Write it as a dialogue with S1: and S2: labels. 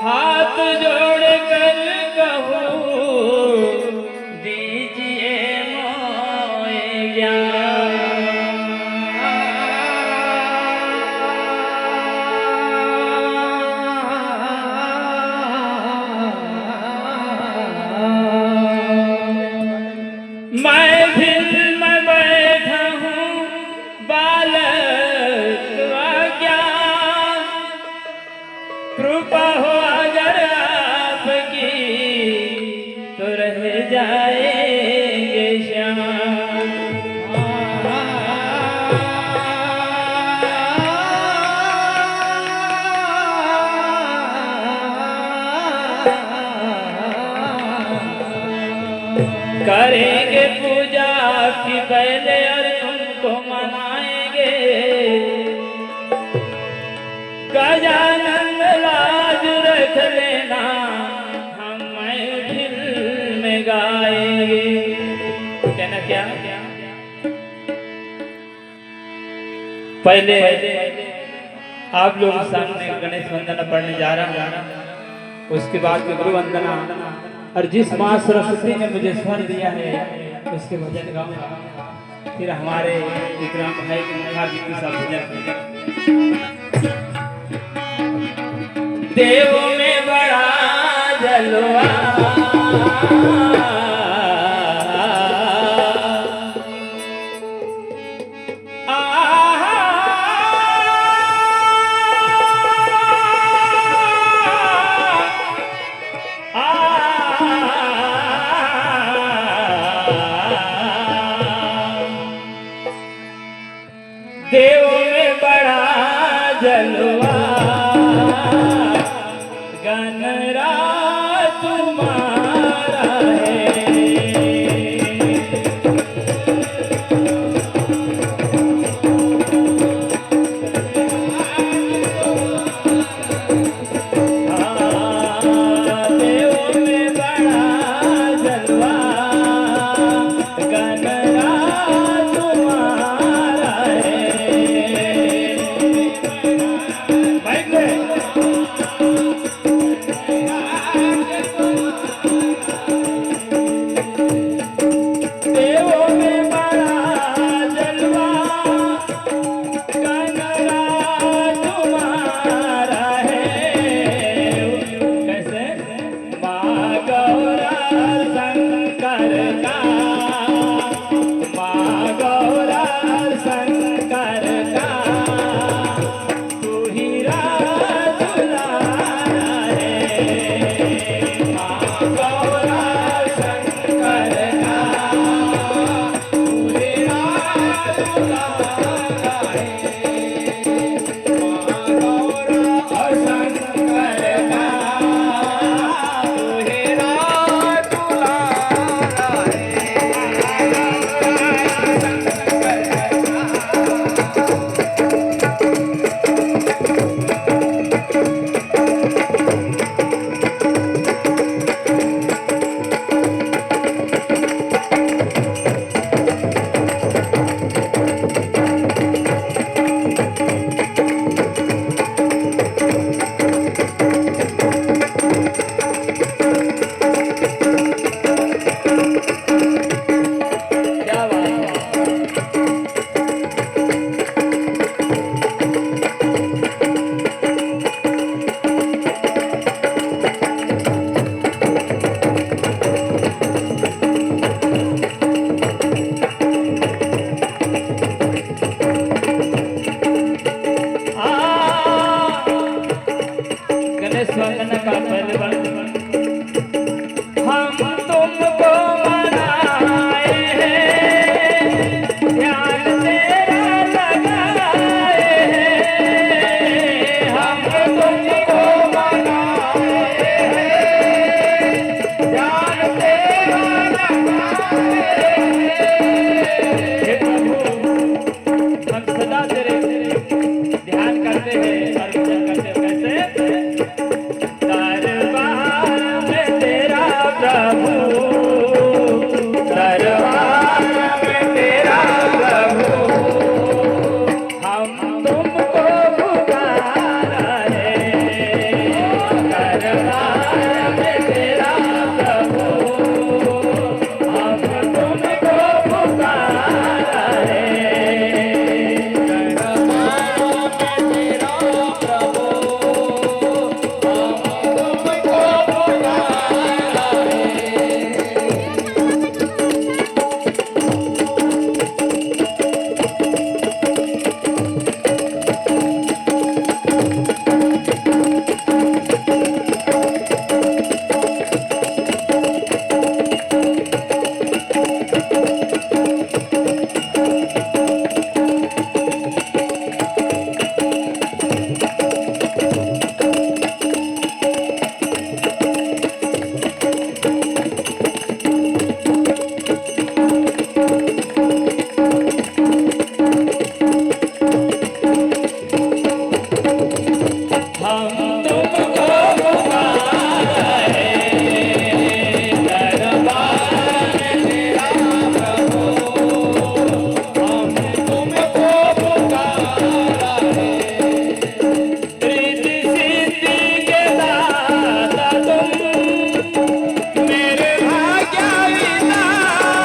S1: हाथ जोड़ कर कहूँ दीजिए मोए ज्ञान। मैं दिल में बैठा हूँ बालक अज्ञान, कृपा हो अगर आपकी तो रह जाएंगे श्याम। करेंगे पूजा आपकी पहले और तुमको मनाएंगे, गजानन लाज रख लेना हम महफिल में गाएंगे। कहना क्या? पहले आप लोग सामने गणेश वंदना पढ़ने जा रहा हूँ, उसके बाद गुरु वंदना, और जिस माँ सरस्वती ने मुझे स्वर दिया है उसके भजन गाऊंगा। फिर हमारे विक्रम भाई जी के साथ भजन। देव में बड़ा जलवा देव में बड़ा जलवा गणराज तुम्हारा है। देव में बड़ा जलवा गणराज तुम्हारा है। गणेश वंदना का